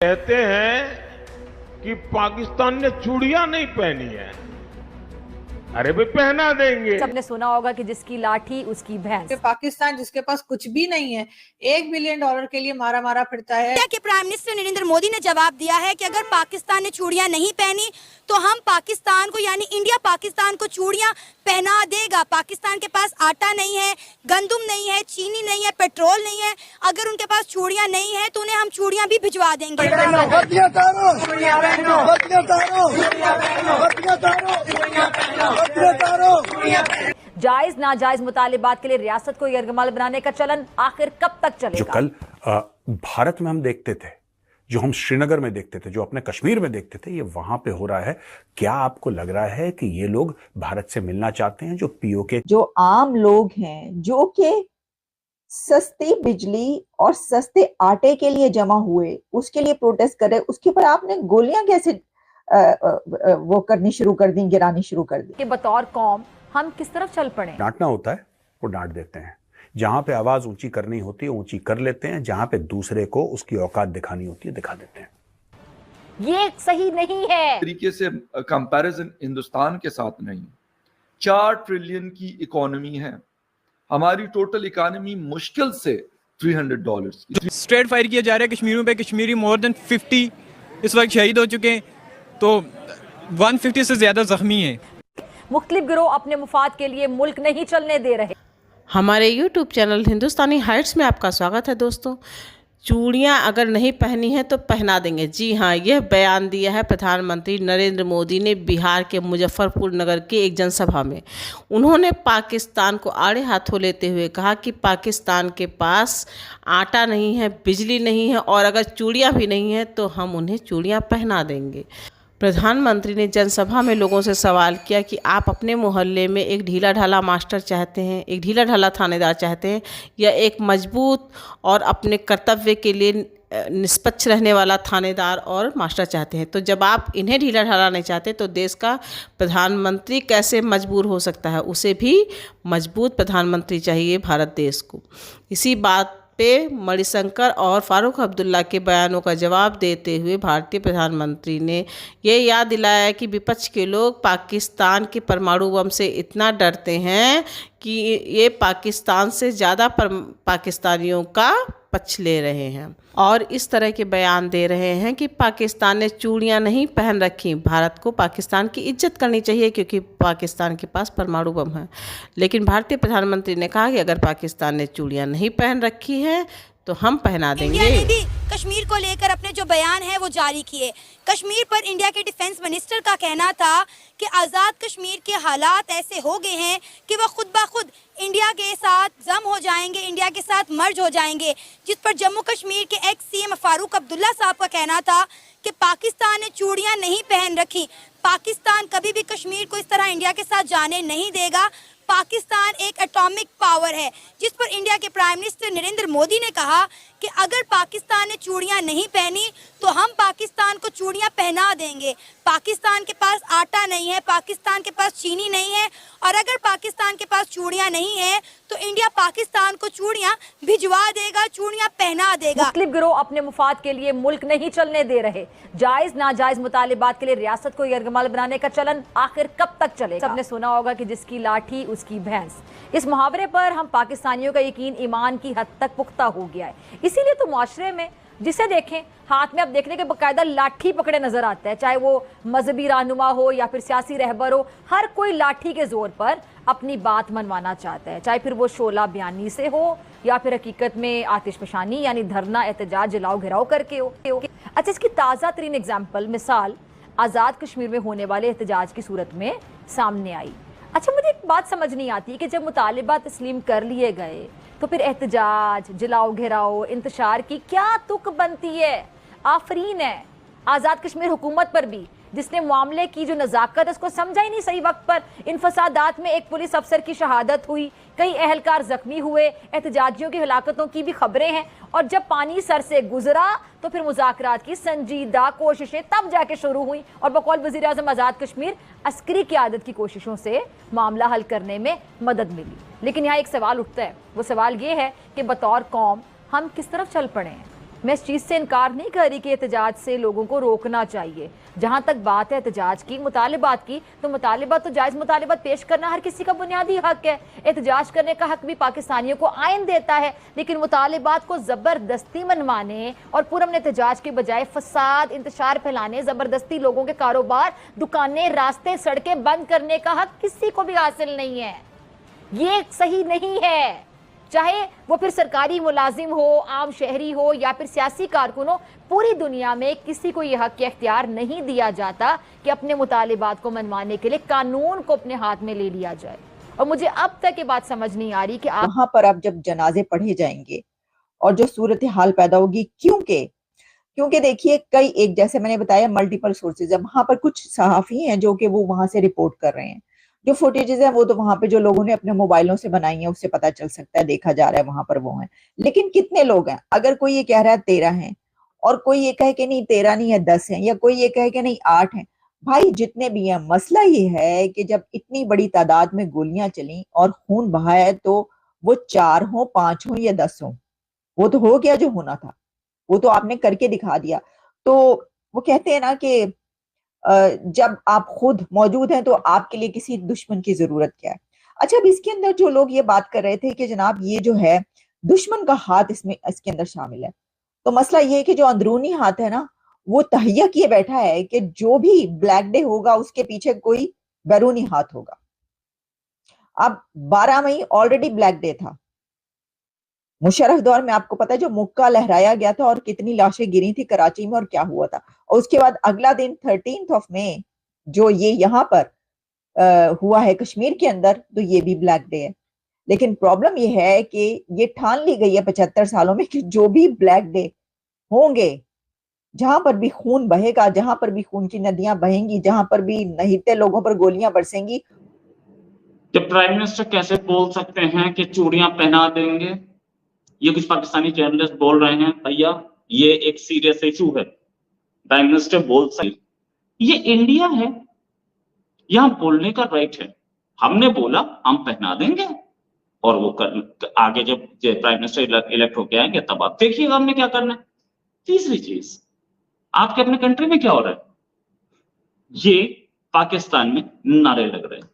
कहते हैं कि पाकिस्तान ने चूड़ियां नहीं पहनी है, अरे भाई पहना देंगे। सबने सुना होगा कि जिसकी लाठी उसकी भैंस। पाकिस्तान जिसके पास कुछ भी नहीं है, $1 बिलियन के लिए मारा मारा फिरता है। इंडिया के प्राइम मिनिस्टर नरेंद्र मोदी ने जवाब दिया है कि अगर पाकिस्तान ने चूड़ियां नहीं पहनी तो हम पाकिस्तान को यानी इंडिया पाकिस्तान को चूड़ियां पहना देगा। पाकिस्तान के पास आटा नहीं है, गंदुम नहीं है, चीनी नहीं है, पेट्रोल नहीं है। अगर उनके पास चूड़ियां नहीं है तो उन्हें हम चूड़ियां भी भिजवा देंगे। जायज नाजायज मुतालिबात के लिए रियासत को यरगमाल बनाने का चलन आखिर कब तक चलेगा? जो कल भारत में हम देखते थे, जो हम श्रीनगर में देखते थे, जो अपने कश्मीर में देखते थे, ये वहां पे हो रहा है। क्या आपको लग रहा है कि ये लोग भारत से मिलना चाहते हैं? जो पीओके, जो आम लोग हैं, जो कि सस्ती बिजली और सस्ते आटे के लिए जमा हुए, उसके लिए प्रोटेस्ट कर रहे, उसके ऊपर आपने गोलियां कैसे वो करनी शुरू कर दी, गिरानी शुरू कर दी? कि बतौर कौम हम किस तरफ चल पड़े? डांटना होता है वो डांट देते हैं, जहां पे आवाज ऊंची करनी होती है ऊंची कर लेते हैं, जहां पे दूसरे को उसकी औकात दिखानी होती है दिखा देते हैं। ये सही नहीं है। तरीके से कंपैरिजन हिंदुस्तान के साथ नहीं। 4 ट्रिलियन की इकोनॉमी है हमारी, टोटल इकोनॉमी मुश्किल से $300। स्ट्रेट फायर किया जा रहा है कश्मीरियों पे। कश्मीरी मोर देन 50 इस वक्त शहीद हो चुके हैं, तो 150 से ज्यादा जख्मी हैं। मुख्तलिफ गिरोह अपने मुफाद के लिए मुल्क नहीं चलने दे रहे। हमारे YouTube चैनल हिंदुस्तानी हाइट्स में आपका स्वागत है। दोस्तों, चूड़ियां अगर नहीं पहनी है तो पहना देंगे। जी हाँ, यह बयान दिया है प्रधानमंत्री नरेंद्र मोदी ने बिहार के मुजफ्फरपुर नगर के एक जनसभा में। उन्होंने पाकिस्तान को आड़े हाथों लेते हुए कहा कि पाकिस्तान के पास आटा नहीं है, बिजली नहीं है और अगर चूड़ियां भी नहीं है तो हम उन्हें चूड़ियां पहना देंगे। प्रधानमंत्री ने जनसभा में लोगों से सवाल किया कि आप अपने मोहल्ले में एक ढीला ढाला मास्टर चाहते हैं, एक ढीला ढाला थानेदार चाहते हैं, या एक मजबूत और अपने कर्तव्य के लिए निष्पक्ष रहने वाला थानेदार और मास्टर चाहते हैं? तो जब आप इन्हें ढीला ढाला नहीं चाहते तो देश का प्रधानमंत्री कैसे मजबूर हो सकता है? उसे भी मजबूत प्रधानमंत्री चाहिए भारत देश को। इसी बात पे मणिशंकर और फारूक अब्दुल्ला के बयानों का जवाब देते हुए भारतीय प्रधानमंत्री ने ये याद दिलाया कि विपक्ष के लोग पाकिस्तान के परमाणु बम से इतना डरते हैं कि ये पाकिस्तान से ज़्यादा पाकिस्तानियों का पक्ष ले रहे हैं और इस तरह के बयान दे रहे हैं कि पाकिस्तान ने चूड़ियां नहीं पहन रखी। भारत को पाकिस्तान की इज्जत करनी चाहिए क्योंकि पाकिस्तान के पास परमाणु बम है। लेकिन भारतीय प्रधानमंत्री ने कहा कि अगर पाकिस्तान ने चूड़ियां नहीं पहन रखी है तो हम पहना देंगे। इंडिया ने भी कश्मीर को लेकर अपने जो बयान है वो जारी किए। कश्मीर पर इंडिया के डिफेंस मिनिस्टर का कहना था कि आज़ाद कश्मीर के हालात ऐसे हो गए हैं कि वह खुद ब खुद इंडिया के साथ जम हो जाएंगे, इंडिया के साथ मर्ज हो जाएंगे। जिस पर जम्मू कश्मीर के एक्स सीएम फारूक अब्दुल्ला साहब का कहना था कि पाकिस्तान ने चूड़ियां नहीं पहन रखी, पाकिस्तान कभी भी कश्मीर को इस तरह इंडिया के साथ जाने नहीं देगा, पाकिस्तान एक एटॉमिक पावर है। जिस पर इंडिया के प्राइम मिनिस्टर नरेंद्र मोदी ने कहा कि अगर पाकिस्तान ने चूड़ियां नहीं पहनी तो हम पाकिस्तान को चूड़ियां पहना देंगे। पाकिस्तान के पास आटा नहीं है, पाकिस्तान के पास चीनी नहीं है और अगर पाकिस्तान के पास चूड़ियां नहीं है तो इंडिया पाकिस्तान को चूड़ियां भिजवा देगा, चूड़ियां पहना देगा। मुख्तलिफ गिरोह अपने मुफाद के लिए मुल्क नहीं चलने दे रहे। जायज नाजायज मुतालिबात के लिए रियासत को यरगमाल बनाने का चलन आखिर कब तक चलेगा? सबने सुना होगा कि जिसकी लाठी उसकी भैंस। इस मुहावरे पर हम पाकिस्तानियों का यकीन ईमान की हद तक पुख्ता हो गया है। इसीलिए तो मुआशरे में जिसे देखें हाथ में अब देखने के बकायदा लाठी पकड़े नजर आता है, चाहे वो मजहबी रहनुमा हो या फिर सियासी रहबर हो, हर कोई लाठी के जोर पर अपनी बात मनवाना चाहता है, चाहे फिर वो शोला बयानी से हो या फिर हकीकत में आतिशफशानी यानी धरना, एहतजाज, जलाओ घिराव करके हो। अच्छा, इसकी ताज़ा तरीन एग्जाम्पल मिसाल आज़ाद कश्मीर में होने वाले एहतजाज की सूरत में सामने आई। अच्छा, मुझे एक बात समझ नहीं आती कि जब मुतालिबा तस्लीम कर लिए गए तो फिर एहतजाज, जलाओ घेराओ, इंतशार की क्या तुक बनती है? आफरीन है आज़ाद कश्मीर हुकूमत पर भी, जिसने मामले की जो नज़ाकत है उसको समझा ही नहीं सही वक्त पर। इन फसादात में एक पुलिस अफसर की शहादत हुई, कई अहलकार जख्मी हुए, एहतजाजियों की हलाकतों की भी खबरें हैं और जब पानी सर से गुजरा तो फिर मुज़ाकरात की संजीदा कोशिशें तब जाके शुरू हुई और बकौल वज़ीर आज़म आज़ाद कश्मीर अस्करी क़यादत की कोशिशों से मामला हल करने में मदद मिली। लेकिन यहाँ एक सवाल उठता है, वो सवाल ये है कि बतौर कौम हम किस तरफ चल पड़े हैं? मैं इस चीज़ से इनकार नहीं कर रही कि एहतजाज से लोगों को रोकना चाहिए। जहां तक बात है एहतजाज की, मुतालिबात की, तो मुतालिबात तो जायज़ मुतालिबात पेश करना हर किसी का बुनियादी हक है। एहतजाज करने का हक भी पाकिस्तानियों को आइन देता है, लेकिन मुतालिबात को ज़बरदस्ती मनवाने और पुरअमन एहतजाज के बजाय फसाद, इंतशार फैलाने, ज़बरदस्ती लोगों के कारोबार, दुकानें, रास्ते, सड़कें बंद करने का हक किसी को भी हासिल नहीं है। ये सही नहीं है। चाहे वो फिर सरकारी मुलाजिम हो, आम शहरी हो या फिर सियासी कारकुन हो, पूरी दुनिया में किसी को यह हक इख्तियार नहीं दिया जाता कि अपने मुतालिबात को मनवाने के लिए कानून को अपने हाथ में ले लिया जाए। और मुझे अब तक ये बात समझ नहीं आ रही कि वहां पर अब जब जनाजे पढ़े जाएंगे और जो सूरत हाल पैदा होगी, क्योंकि देखिए कई, एक जैसे मैंने बताया मल्टीपल सोर्सेज है, वहां पर कुछ सहाफी हैं जो कि वो वहां से रिपोर्ट कर रहे हैं। जो फुटेजेस है वो तो वहां पे जो लोगों ने अपने मोबाइलों से बनाई है उससे पता चल सकता है, देखा जा रहा है वहां पर वो है। लेकिन कितने लोग हैं? अगर कोई ये कह रहा है 13 हैं और कोई ये कहे कि नहीं 13 नहीं है 10 हैं, या कोई ये कहे कि नहीं 8 हैं, भाई जितने भी हैं, मसला ये है कि जब इतनी बड़ी तादाद में गोलियां चली और खून बहाया है तो वो 4 हो, 5 हो या 10 हो, वो तो हो गया जो होना था, वो तो आपने करके दिखा दिया। तो वो कहते हैं ना कि जब आप खुद मौजूद हैं तो आपके लिए किसी दुश्मन की जरूरत क्या है। अच्छा, अब इसके अंदर जो लोग ये बात कर रहे थे कि जनाब ये जो है दुश्मन का हाथ इसके अंदर शामिल है, तो मसला ये है कि जो अंदरूनी हाथ है ना वो तहैया किए बैठा है कि जो भी ब्लैक डे होगा उसके पीछे कोई बैरूनी हाथ होगा। अब 12 मई ऑलरेडी ब्लैक डे था। मुशर्रफ दौर में आपको पता है जो मुक्का लहराया गया था और कितनी लाशें गिरी थी कराची में और क्या हुआ था। और उसके बाद अगला दिन 13 मई जो ये यहाँ पर हुआ है कश्मीर के अंदर, तो ये भी ब्लैक डे है। लेकिन प्रॉब्लम ये है कि ये ठान ली गई है 75 सालों में कि जो भी ब्लैक डे होंगे, जहां पर भी खून बहेगा, जहां पर भी खून की नदियां बहेंगी, जहां पर भी नहीते लोगों पर गोलियां बरसेंगी। जब प्राइम मिनिस्टर कैसे बोल सकते हैं कि चूड़ियां पहना देंगे? ये कुछ पाकिस्तानी जर्नलिस्ट बोल रहे हैं, भैया ये एक सीरियस इशू है, प्राइम मिनिस्टर बोल सकते, ये इंडिया है, यहां बोलने का राइट है। हमने बोला हम पहना देंगे और वो आगे जब प्राइम मिनिस्टर इलेक्ट होके आएंगे तब आप देखिएगा हमने क्या करना है। तीसरी चीज, आपके अपने कंट्री में क्या हो रहा है? ये पाकिस्तान में नारे लग रहे हैं,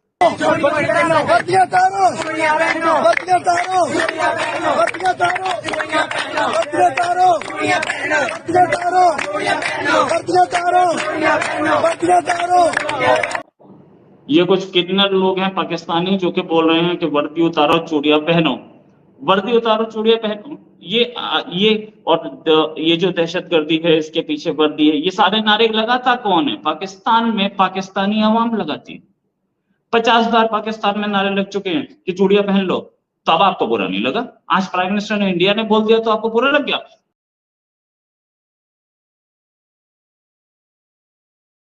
ये कुछ कितने लोग हैं पाकिस्तानी जो कि बोल रहे हैं कि वर्दी उतारो चूड़ियां पहनो, वर्दी उतारो चूड़ियां पहनो। ये जो दहशतगर्दी है इसके पीछे वर्दी है, ये सारे नारे लगाता कौन है? पाकिस्तान में पाकिस्तानी अवाम लगाती है। 50 बार पाकिस्तान में नारे लग चुके हैं कि चूड़ियां पहन लो, तो अब आपको बुरा नहीं लगा। आज प्राइम मिनिस्टर ने इंडिया ने बोल दिया तो आपको बुरा लग गया।